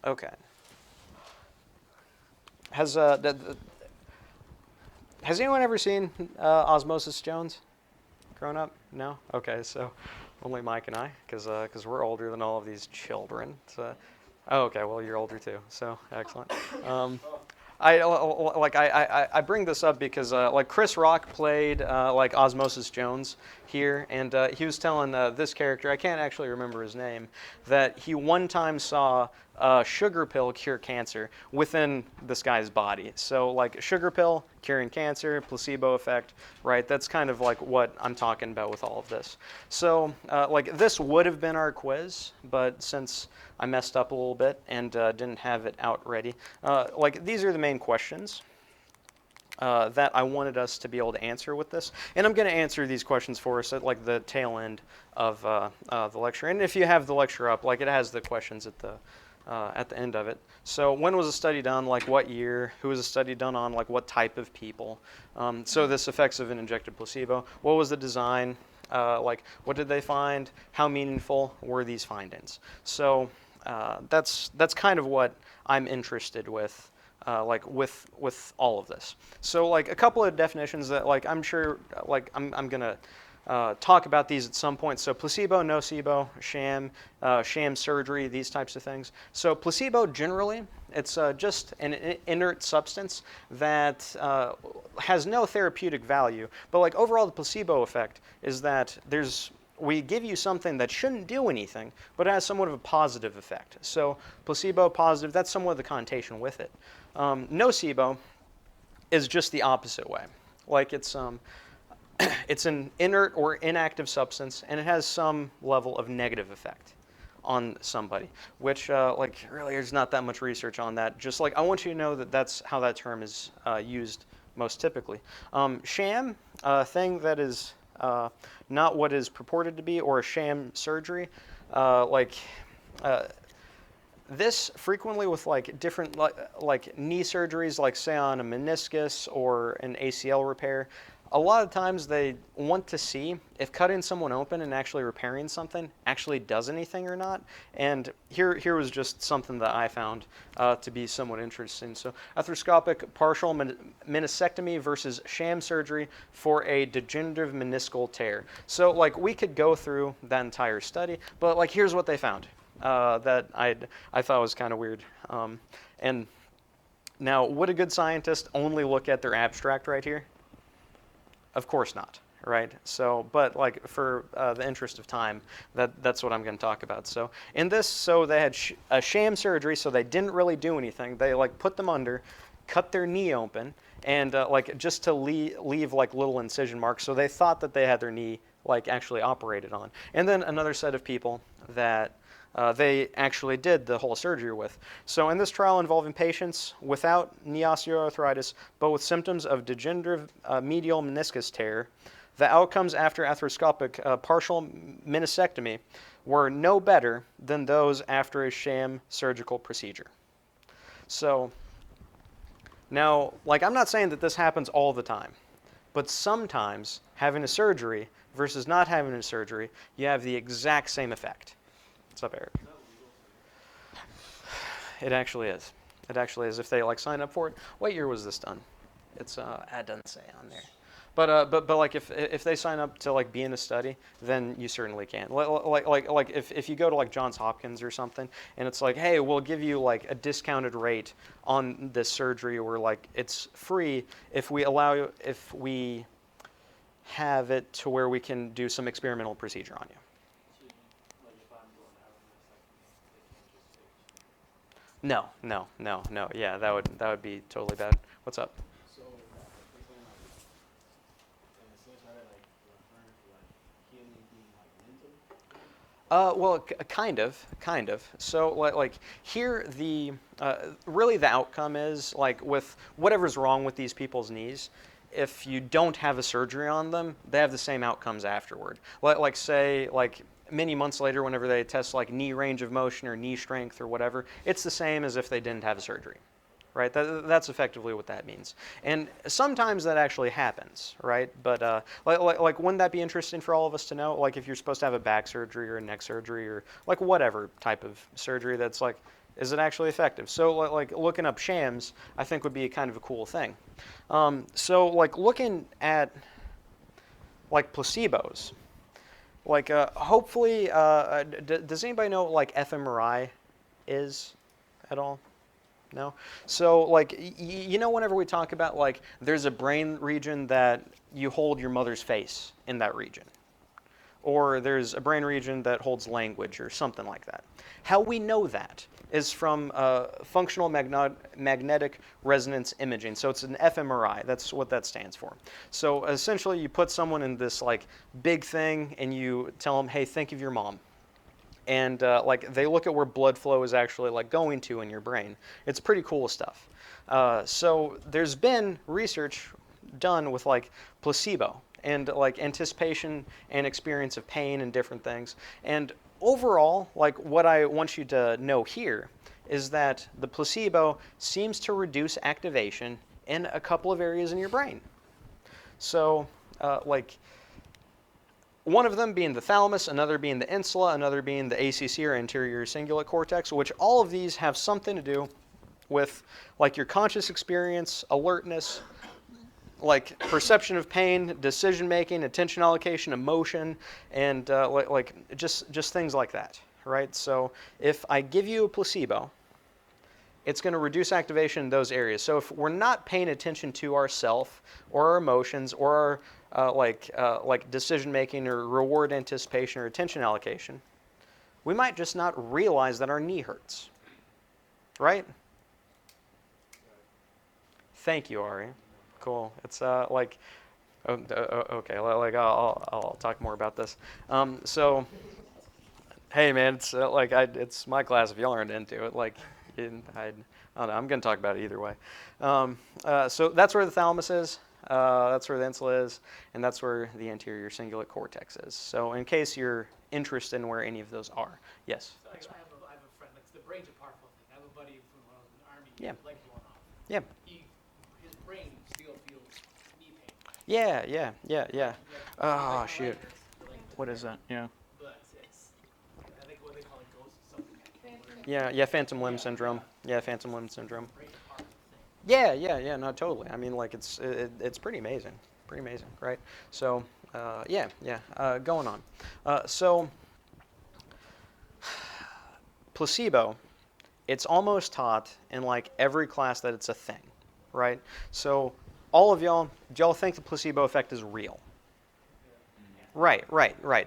Okay. Has has anyone ever seen Osmosis Jones growing up? No? Okay, so only Mike and I, because we're older than all of these children. So, oh, okay, well, you're older too, so excellent. Um, I bring this up because like Chris Rock played like Osmosis Jones here, and he was telling this character, I can't actually remember his name, that he one time saw a sugar pill cure cancer within this guy's body. So like sugar pill curing cancer, placebo effect, right? That's kind of like what I'm talking about with all of this. So like this would have been our quiz, but since I messed up a little bit and didn't have it out ready, like these are the main questions that I wanted us to be able to answer with this. And I'm going to answer these questions for us at like the tail end of the lecture. And if you have the lecture up, like it has the questions at the end of it. So when was a study done? Like what year? Who was a study done on? Like what type of people? So this effects of an injected placebo. What was the design? Like what did they find? How meaningful were these findings? So that's kind of what I'm interested with. Like with all of this. So like a couple of definitions that like I'm sure like I'm gonna talk about these at some point. So placebo, nocebo, sham surgery, these types of things. So placebo generally, it's just an inert substance that has no therapeutic value. But like overall, the placebo effect is that we give you something that shouldn't do anything, but it has somewhat of a positive effect. So placebo, positive, that's somewhat of the connotation with it. Nocebo is just the opposite way. Like it's an inert or inactive substance, and it has some level of negative effect on somebody, which like really there's not that much research on that. Just like I want you to know that that's how that term is used most typically. Sham, a thing that is not what is purported to be, or a sham surgery, like this frequently with like different like knee surgeries, like say on a meniscus or an ACL repair. A lot of times they want to see if cutting someone open and actually repairing something actually does anything or not. And here was just something that I found to be somewhat interesting. So arthroscopic partial meniscectomy versus sham surgery for a degenerative meniscal tear. So like we could go through that entire study, but like here's what they found that I thought was kind of weird. And now, would a good scientist only look at their abstract right here? Of course not, right? So, but like for the interest of time, that's what I'm going to talk about. So in this, so they had a sham surgery, so they didn't really do anything. They like put them under, cut their knee open, and like just to leave like little incision marks. So they thought that they had their knee like actually operated on. And then another set of people that they actually did the whole surgery with. So in this trial involving patients without knee osteoarthritis, but with symptoms of degenerative medial meniscus tear, the outcomes after arthroscopic partial meniscectomy were no better than those after a sham surgical procedure. So now, like I'm not saying that this happens all the time, but sometimes having a surgery versus not having a surgery, you have the exact same effect. What's up, Eric? It actually is. It actually is. If they like sign up for it, what year was this done? It's it doesn't say on there. But like if they sign up to like be in a study, then you certainly can. Like if you go to like Johns Hopkins or something, and it's like, hey, we'll give you like a discounted rate on this surgery, or like it's free if we have it to where we can do some experimental procedure on you. No. Yeah, that would be totally bad. What's up? So, if they like, in a sense, are they like referring to like healing being like mental? Well, kind of. So, like here, the really the outcome is like with whatever's wrong with these people's knees. If you don't have a surgery on them, they have the same outcomes afterward. Like say, like many months later, whenever they test like knee range of motion or knee strength or whatever, it's the same as if they didn't have a surgery. Right, that's effectively what that means, and sometimes that actually happens, right? But like, wouldn't that be interesting for all of us to know? Like, if you're supposed to have a back surgery or a neck surgery or like whatever type of surgery, that's like Is it actually effective? So like looking up shams, I think would be kind of a cool thing. So like looking at like placebos, like hopefully, does anybody know what like fMRI is at all? No? So like you know whenever we talk about like there's a brain region that you hold your mother's face in that region. Or there's a brain region that holds language or something like that. How we know that is from functional magnetic resonance imaging. So it's an fMRI. That's what that stands for. So essentially, you put someone in this like big thing, and you tell them, "Hey, think of your mom." And like they look at where blood flow is actually like going to in your brain. It's pretty cool stuff. So there's been research done with like placebo and like anticipation and experience of pain and different things. And overall, like what I want you to know here is that the placebo seems to reduce activation in a couple of areas in your brain. So like one of them being the thalamus, another being the insula, another being the ACC or anterior cingulate cortex, which all of these have something to do with like your conscious experience, alertness, like perception of pain, decision making, attention allocation, emotion, and like just things like that, right? So if I give you a placebo, it's going to reduce activation in those areas. So if we're not paying attention to ourself or our emotions or our like decision making or reward anticipation or attention allocation, we might just not realize that our knee hurts, right? Thank you, Ari. Cool. It's like, okay, like I'll talk more about this. So, hey man, it's it's my class if y'all aren't into it. Like, I don't know. I'm going to talk about it either way. So that's where the thalamus is. That's where the insula is, and that's where the anterior cingulate cortex is. So, in case you're interested in where any of those are, yes. So I have a friend. Like the brain's a powerful thing. I have a buddy from when I was in the army. Yeah. Leg blown off. Yeah. His brain still feels knee pain. Yeah. Oh shoot. What is that? Yeah. But it's I think what they call it ghost something. Yeah, phantom limb syndrome. Yeah, phantom limb syndrome. Brain's a powerful thing. Yeah, no, totally. I mean, like, it's pretty amazing. Pretty amazing, right? So, going on. So, placebo, it's almost taught in, like, every class that it's a thing, right? So, all of y'all, do y'all think the placebo effect is real? Right.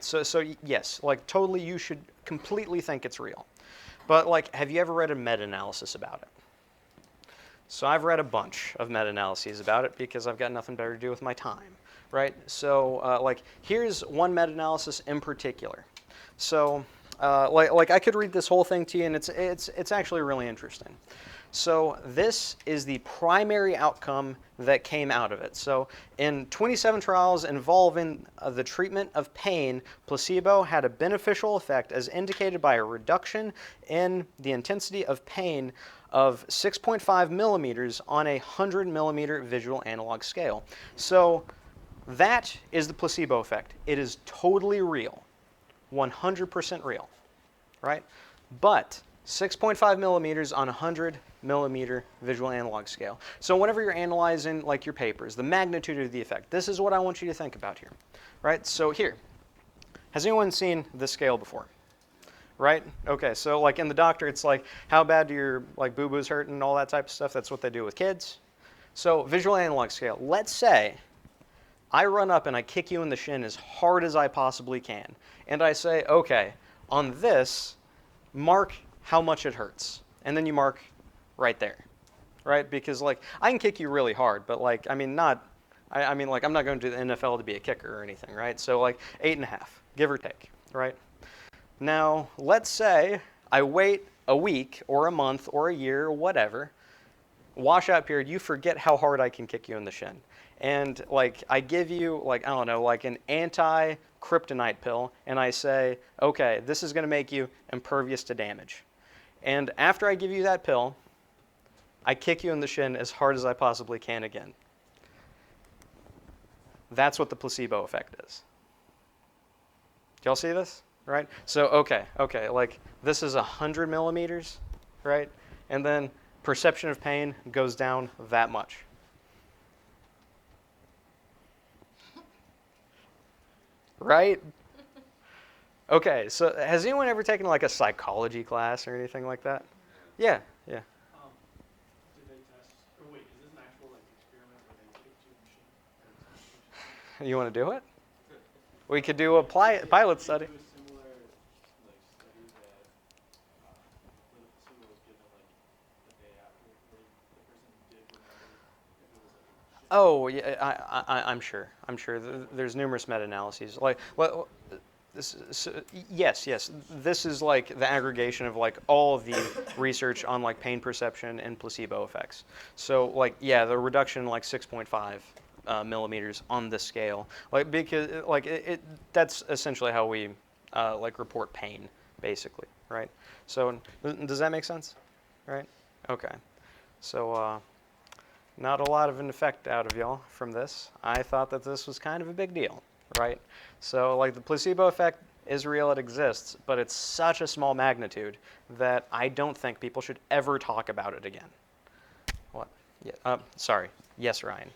So yes, like, totally you should completely think it's real. But, like, have you ever read a meta-analysis about it? So I've read a bunch of meta-analyses about it because I've got nothing better to do with my time, right? So like here's one meta-analysis in particular. So like I could read this whole thing to you, and it's actually really interesting. So this is the primary outcome that came out of it. So in 27 trials involving the treatment of pain, placebo had a beneficial effect as indicated by a reduction in the intensity of pain of 6.5 millimeters on a 100 millimeter visual analog scale. So that is the placebo effect. It is totally real, 100% real, right? But 6.5 millimeters on a 100 millimeter visual analog scale. So whenever you're analyzing like your papers, the magnitude of the effect, this is what I want you to think about here, right? So here, has anyone seen this scale before? Right? Okay, so like in the doctor, it's like, how bad do your like boo-boos hurt and all that type of stuff? That's what they do with kids. So visual analog scale, let's say I run up and I kick you in the shin as hard as I possibly can. And I say, okay, on this, mark how much it hurts. And then you mark right there, right? Because like I can kick you really hard, but like, I mean, like I'm not going to the NFL to be a kicker or anything, right? So like 8.5, give or take, right? Now, let's say I wait a week or a month or a year or whatever, washout period, you forget how hard I can kick you in the shin. And like I give you like, I don't know, like an anti-kryptonite pill, and I say, okay, this is going to make you impervious to damage. And after I give you that pill, I kick you in the shin as hard as I possibly can again. That's what the placebo effect is. Do y'all see this? Right? So, okay, like this is 100 millimeters, right? And then perception of pain goes down that much. Right? Okay, so has anyone ever taken like a psychology class or anything like that? Yeah, yeah. Did they test? Or wait, is this an actual like experiment where they take it to a machine? Or it's not a machine? You want to do it? We could do a pilot study. Did they do a similar like study that where the placebo was given like the day after, where the person did remember if it was like a shift? Oh, yeah, I'm sure. I'm sure. There's numerous meta-analyses. Like, well, yes, yes. This is like the aggregation of like all of the research on like pain perception and placebo effects. So, like, yeah, the reduction like 6.5 millimeters on this scale, like because like that's essentially how we like report pain, basically, right? So, does that make sense? Right? Okay. So. Not a lot of an effect out of y'all from this. I thought that this was kind of a big deal, right? So like the placebo effect is real, it exists, but it's such a small magnitude that I don't think people should ever talk about it again. What? Yeah. Sorry. Yes, Ryan.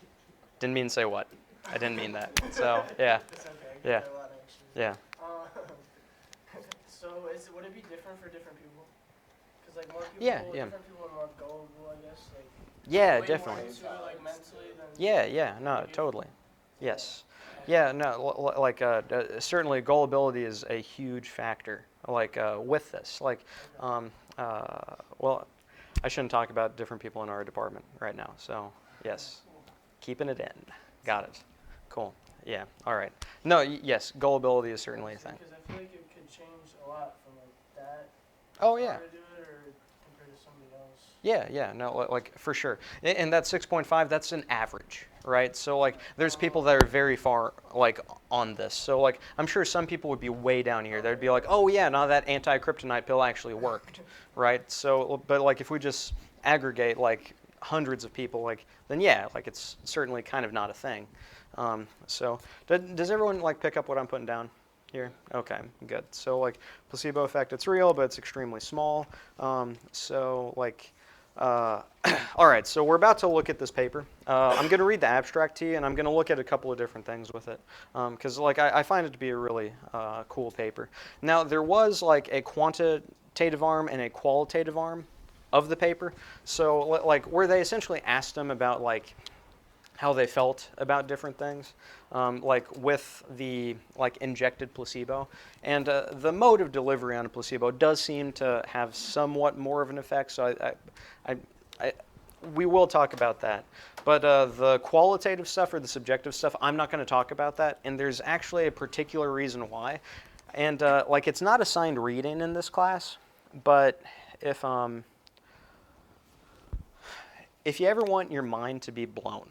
Didn't mean to say what. I didn't mean that. So yeah. It's okay. I Yeah. get a lot anxious. Yeah. So would it be different for different people? Because like more people, Yeah, yeah. different people are more gullible, I guess. Like Yeah, way definitely. More into it, like mentally than Yeah, yeah, no, totally. Yes. Yeah, no, like certainly gullibility is a huge factor. Like with this, like, well, I shouldn't talk about different people in our department right now. So yes, keeping it in. Got it. Cool. Yeah. All right. No. Yes, gullibility is certainly a thing. Because I feel like it could change a lot from like that. Oh yeah. How to do it or compared to somebody else. Yeah, yeah, no, like for sure. And that 6.5, that's an average, right? So like there's people that are very far like on this. So like I'm sure some people would be way down here. They'd be like, "Oh yeah, no, that anti-kryptonite pill actually worked." Right? So but like if we just aggregate like hundreds of people, like then yeah, like it's certainly kind of not a thing. So does everyone like pick up what I'm putting down here? Okay, good. So like placebo effect, it's real, but it's extremely small. So like all right, so we're about to look at this paper. I'm going to read the abstract to you, and I'm going to look at a couple of different things with it, because like I find it to be a really cool paper. Now there was like a quantitative arm and a qualitative arm of the paper. So like where they essentially asked them about like how they felt about different things, like with the like injected placebo, and the mode of delivery on a placebo does seem to have somewhat more of an effect. So we will talk about that, but the qualitative stuff or the subjective stuff, I'm not going to talk about that, and there's actually a particular reason why, and like it's not assigned reading in this class, but if you ever want your mind to be blown,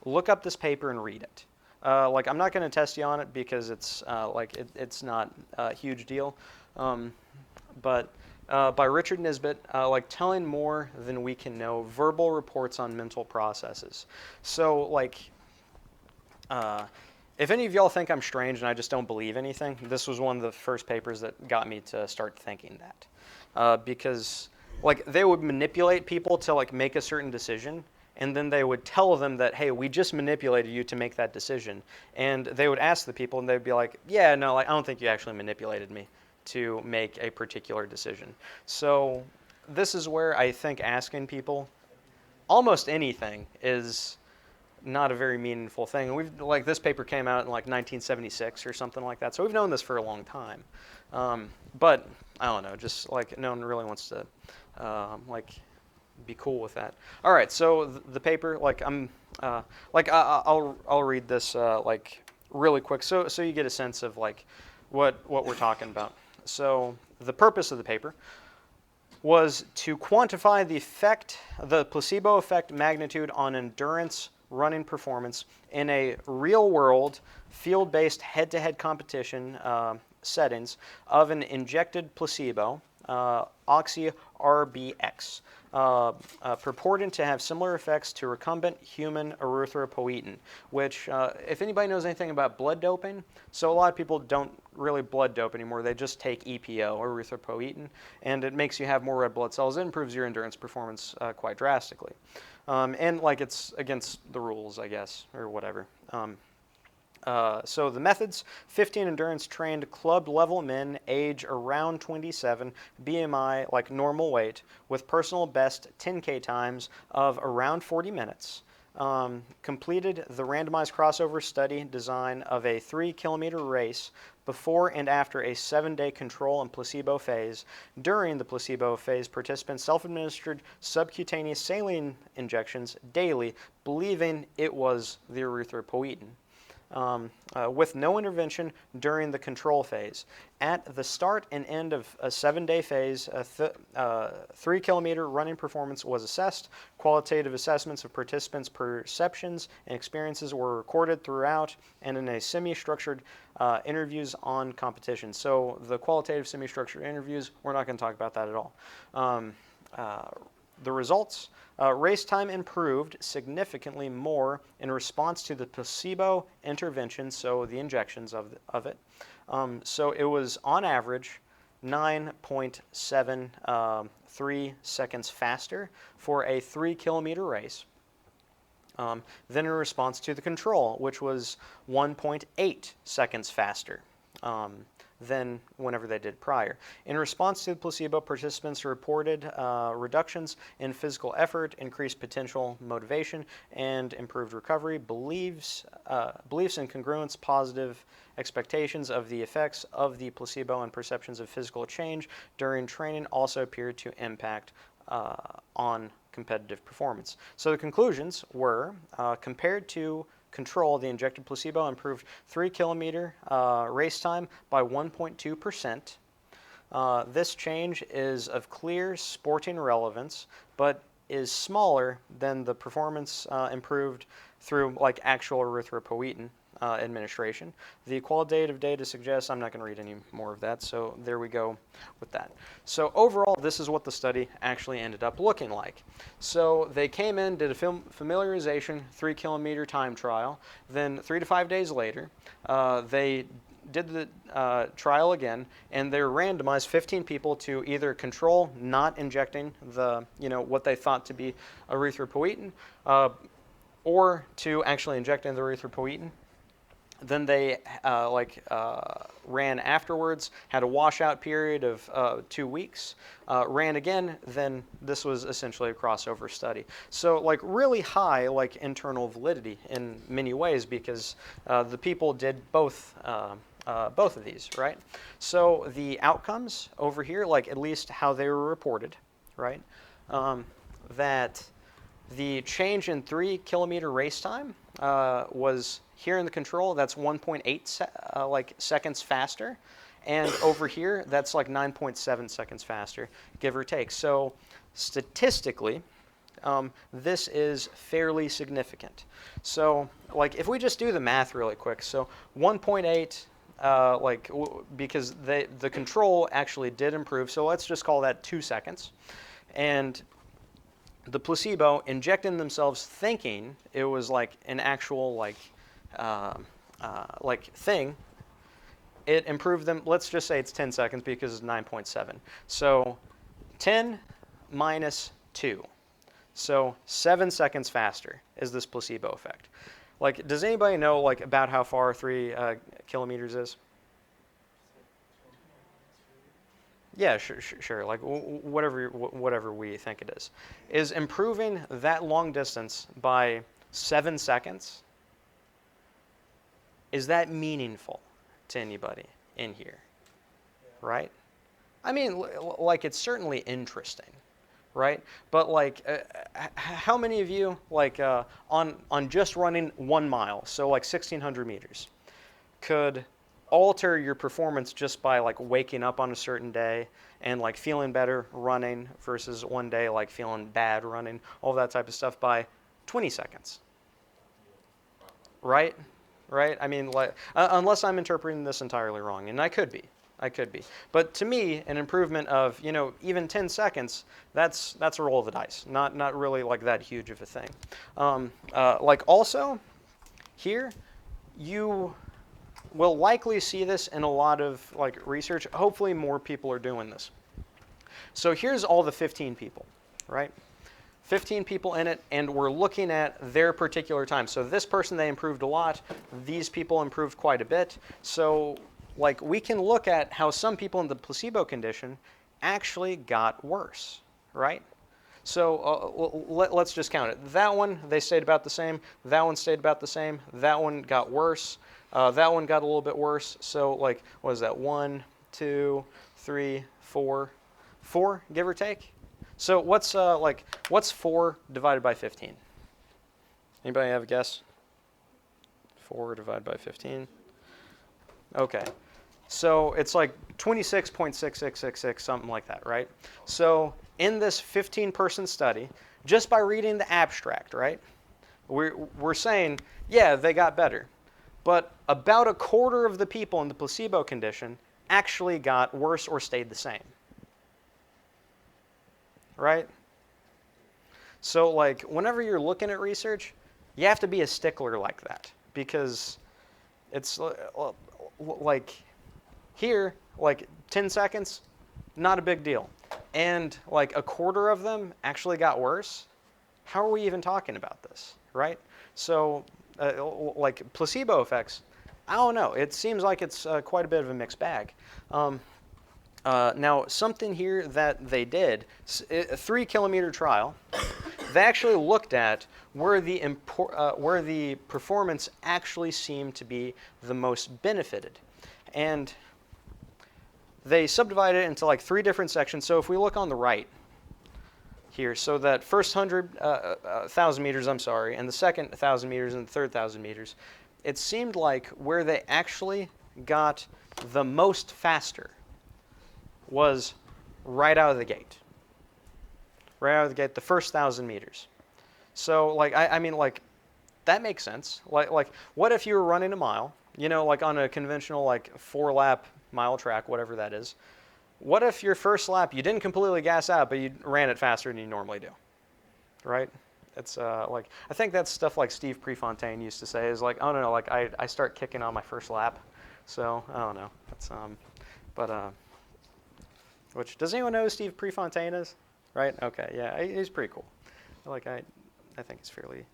look up this paper and read it. Like I'm not going to test you on it because it's like it's not a huge deal. But by Richard Nisbet, like telling more than we can know, verbal reports on mental processes. So like, if any of y'all think I'm strange and I just don't believe anything, this was one of the first papers that got me to start thinking that. Because like they would manipulate people to like make a certain decision, and then they would tell them that, hey, we just manipulated you to make that decision. And they would ask the people, and they'd be like, yeah, no, like, I don't think you actually manipulated me to make a particular decision. So this is where I think asking people almost anything is not a very meaningful thing. And we've like this paper came out in like 1976 or something like that. So we've known this for a long time. But I don't know, just like no one really wants to like be cool with that. All right, so the paper, like I'll read this like really quick, so you get a sense of like what we're talking about. So the purpose of the paper was to quantify the placebo effect magnitude on endurance running performance in a real-world, field-based head-to-head competition settings of an injected placebo oxy-RBX, purporting to have similar effects to recombinant human erythropoietin, which, if anybody knows anything about blood doping, so a lot of people don't really blood dope anymore. They just take EPO, erythropoietin, and it makes you have more red blood cells. It improves your endurance performance quite drastically. And like it's against the rules, I guess, or whatever. So the methods: 15 endurance trained club level men, age around 27, BMI like normal weight, with personal best 10K times of around 40 minutes. Completed the randomized crossover study design of a 3-kilometer race before and after a 7-day control and placebo phase. During the placebo phase, participants self-administered subcutaneous saline injections daily, believing it was the erythropoietin. With no intervention during the control phase. At the start and end of a 7-day phase, a 3-kilometer running performance was assessed. Qualitative assessments of participants' perceptions and experiences were recorded throughout and in a semi-structured interviews on competition. So the qualitative semi-structured interviews, we're not going to talk about that at all. The results: race time improved significantly more in response to the placebo intervention, so the injections of it. So it was on average 9.73 seconds faster for a 3-kilometer race than in response to the control, which was 1.8 seconds faster than whenever they did prior. In response to the placebo, participants reported reductions in physical effort, increased potential motivation, and improved recovery. Beliefs in congruence, positive expectations of the effects of the placebo, and perceptions of physical change during training also appeared to impact on competitive performance. So the conclusions were, compared to control, the injected placebo improved 3-kilometer race time by 1.2%. This change is of clear sporting relevance, but is smaller than the performance improved through like actual erythropoietin administration. The qualitative data suggests, I'm not going to read any more of that, so there we go with that. So overall, this is what the study actually ended up looking like. So they came in, did a familiarization 3-kilometer time trial, then 3 to 5 days later, they did the trial again, and they randomized 15 people to either control not injecting the, what they thought to be erythropoietin, or to actually injecting the erythropoietin. Then they ran afterwards, had a washout period of 2 weeks, ran again, then this was essentially a crossover study. So like really high like internal validity in many ways, because the people did both of these, right? So the outcomes over here, like at least how they were reported, right? That the change in 3-kilometer race time was here in the control, that's 1.8 seconds faster. And over here, that's like 9.7 seconds faster, give or take. So statistically, this is fairly significant. So like if we just do the math really quick, so 1.8, because the control actually did improve, so let's just call that 2 seconds. And the placebo injecting themselves thinking it was like an actual thing, it improved them. Let's just say it's 10 seconds because it's 9.7. So 10 minus 2. So 7 seconds faster is this placebo effect. Like, does anybody know like about how far 3 kilometers is? Yeah, sure. Like whatever we think it is. Is improving that long distance by 7 seconds, is that meaningful to anybody in here? Right? I mean, like it's certainly interesting, right? But like, how many of you like on just running 1 mile, so like 1,600 meters, could alter your performance just by like waking up on a certain day and like feeling better running versus one day like feeling bad running, all that type of stuff by 20 seconds, right? I mean, like unless I'm interpreting this entirely wrong, and I could be. I could be. But to me, an improvement of, even 10 seconds, that's a roll of the dice. Not really like that huge of a thing. Like also, here, you will likely see this in a lot of like research. Hopefully more people are doing this. So here's all the 15 people, right? 15 people in it, and we're looking at their particular time. So this person, they improved a lot. These people improved quite a bit. So like we can look at how some people in the placebo condition actually got worse, right? So let's just count it. That one, they stayed about the same. That one stayed about the same. That one got worse. That one got a little bit worse. So like, what is that? 1, 2, 3, 4, 4, give or take. So what's 4 divided by 15? Anybody have a guess? 4 divided by 15. Okay. So it's like 26.6666, something like that, right? So in this 15-person study, just by reading the abstract, right, we're saying, yeah, they got better. But about a quarter of the people in the placebo condition actually got worse or stayed the same. Right? So like whenever you're looking at research, you have to be a stickler like that, because it's like here, like 10 seconds, not a big deal. And like a quarter of them actually got worse. How are we even talking about this, right? So like placebo effects, I don't know. It seems like it's quite a bit of a mixed bag. Now, something here that they did, a 3-kilometer trial, they actually looked at where the performance actually seemed to be the most benefited. And they subdivided it into like 3 different sections. So if we look on the right here, so that first 1,000 meters, and the second 1,000 meters and the third 1,000 meters, it seemed like where they actually got the most faster was right out of the gate. Right out of the gate, the first 1,000 meters. So like I mean like that makes sense. Like what if you were running a mile, like on a conventional like 4-lap mile track, whatever that is. What if your first lap you didn't completely gas out, but you ran it faster than you normally do? Right? It's like I think that's stuff like Steve Prefontaine used to say is like, oh no, like I start kicking on my first lap. So I don't know. That's which, does anyone know who Steve Prefontaine is? Right? Okay, yeah, he's pretty cool. I think it's fairly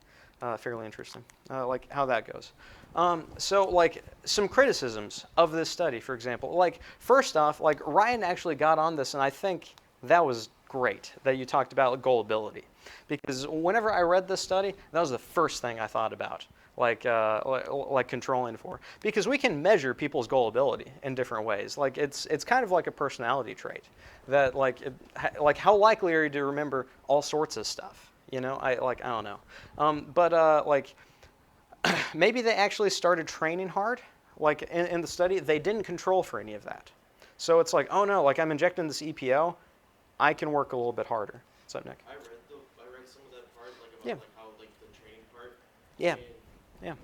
interesting, like how that goes. So like some criticisms of this study, for example, like first off, like Ryan actually got on this, and I think that was great that you talked about gullibility, because whenever I read this study, that was the first thing I thought about. Like controlling for, because we can measure people's gullibility in different ways. Like it's kind of like a personality trait that like how likely are you to remember all sorts of stuff? I don't know. Like maybe they actually started training hard. Like in the study, they didn't control for any of that. So it's like, oh no, like I'm injecting this EPO, I can work a little bit harder. What's up, Nick? I read some of that part, like about Yeah. like how like the training part. Yeah. And Yeah.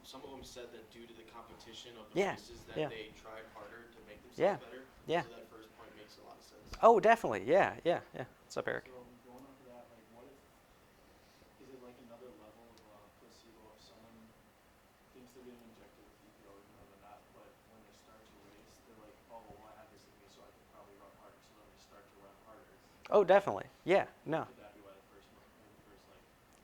some of them said that due to the competition of the Yeah. races that Yeah. they tried harder to make Yeah. themselves better. Yeah. So that first point makes a lot of sense. Oh, definitely. Yeah. What's up, Eric? So going on to that, like what if, is it like another level of placebo if someone thinks they're getting injected with EPO even though they're not, but when they start to race, they're like, oh, well, I have this in me so I can probably run harder. So then they start to run harder. Oh, definitely. Yeah. No. Could that be why the first like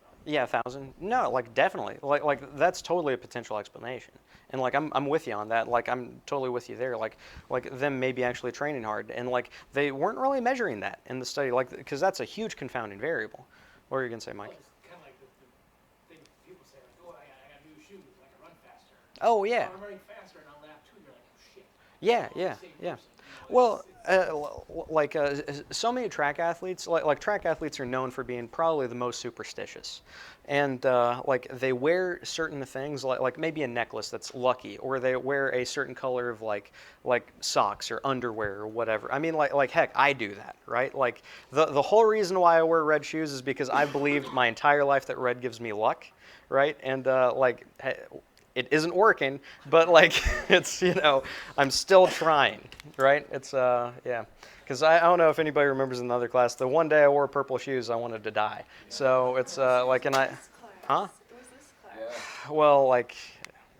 1,000? Yeah, 1,000. No, like definitely. Like that's totally a potential explanation. And like I'm with you on that. Like I'm totally with you there. Like them maybe actually training hard, and like they weren't really measuring that in the study, like because that's a huge confounding variable. What were you gonna say, Mike? Well, it's kind of like the thing people say, like, oh, I got new shoes, I can run faster. Oh yeah. Oh, I'm running faster, and on lap 2, you're like, oh shit. Yeah, It's all yeah, the same yeah. person, Well, so many track athletes, like track athletes are known for being probably the most superstitious. And like they wear certain things, like maybe a necklace that's lucky, or they wear a certain color of like socks or underwear or whatever. I mean, like heck, I do that, right? Like the whole reason why I wear red shoes is because I believed my entire life that red gives me luck, right? And it isn't working, but like it's, I'm still trying, right? It's yeah. Because I don't know if anybody remembers in the other class, the one day I wore purple shoes, I wanted to die. So it's like, and I, huh? It was this class. Well, like,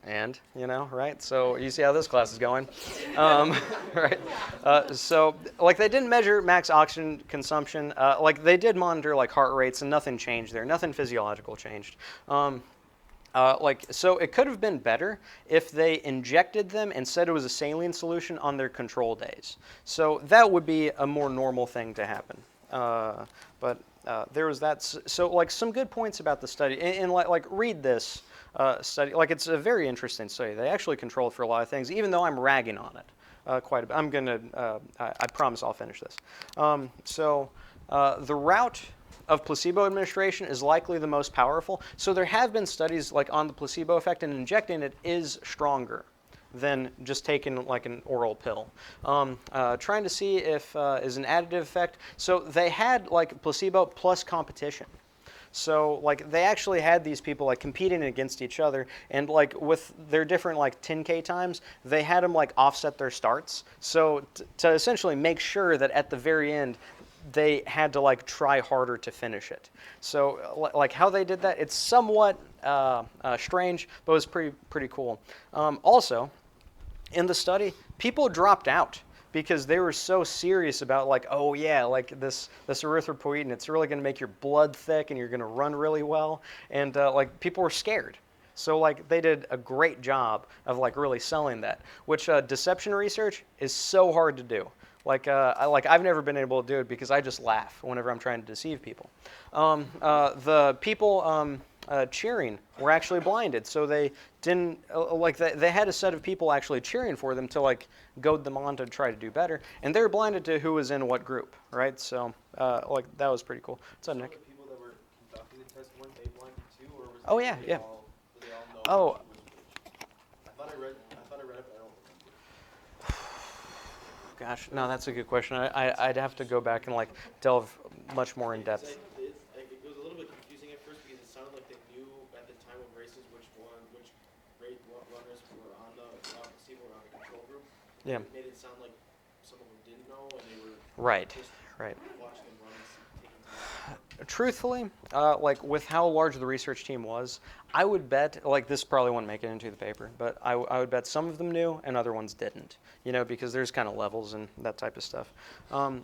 right? So you see how this class is going, right? So like they didn't measure max oxygen consumption. Like they did monitor like heart rates, and nothing changed there. Nothing physiological changed. So it could have been better if they injected them and said it was a saline solution on their control days. So that would be a more normal thing to happen. But there was that. So like some good points about the study, and like read this study. Like it's a very interesting study. They actually controlled for a lot of things, even though I'm ragging on it quite a bit. I'm gonna. I promise I'll finish this. The route of placebo administration is likely the most powerful. So there have been studies like on the placebo effect, and injecting it is stronger than just taking like an oral pill. Trying to see if is an additive effect. So they had like placebo plus competition. So like they actually had these people like competing against each other, and like with their different like 10K times, they had them like offset their starts. So to essentially make sure that at the very end, they had to like try harder to finish it. So like how they did that, it's somewhat strange, but it was pretty cool. Also, in the study, people dropped out because they were so serious about like, oh yeah, like this erythropoietin, it's really going to make your blood thick and you're going to run really well, and like people were scared. So like they did a great job of like really selling that, which deception research is so hard to do. I've never been able to do it because I just laugh whenever I'm trying to deceive people. The people cheering were actually blinded, so they didn't they had a set of people actually cheering for them to like goad them on to try to do better, and they were blinded to who was in what group, right? So like that was pretty cool. What's up, Nick? The people that were conducting the test, weren't they blinded too, or was Oh yeah, yeah. Did they all know Oh. which was which? I thought I read it, but I don't remember. Gosh, no, that's a good question. I'd have to go back and like delve much more in depth. It was a little bit confusing at first because it sounded like they knew at the time of races which runners were on the placebo or on the control group. Yeah. It made it sound like some of them didn't know and they were Right. just Right. watching them run and taking time. Truthfully, like with how large the research team was, I would bet, like this probably wouldn't make it into the paper, but I would bet some of them knew and other ones didn't, because there's kind of levels and that type of stuff.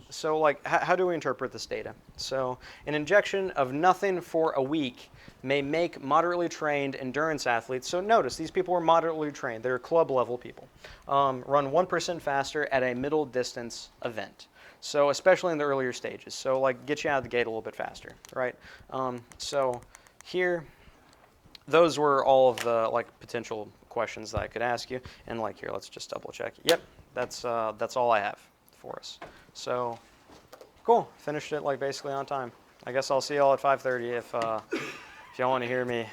So like, how do we interpret this data? So an injection of nothing for a week may make moderately trained endurance athletes, so notice these people were moderately trained, they're club level people, run 1% faster at a middle distance event. So especially in the earlier stages, so like get you out of the gate a little bit faster, right? So here, those were all of the like potential questions that I could ask you, and like here, let's just double check. Yep, that's all I have for us. So cool, finished it like basically on time. I guess I'll see y'all at 5:30 if y'all want to hear me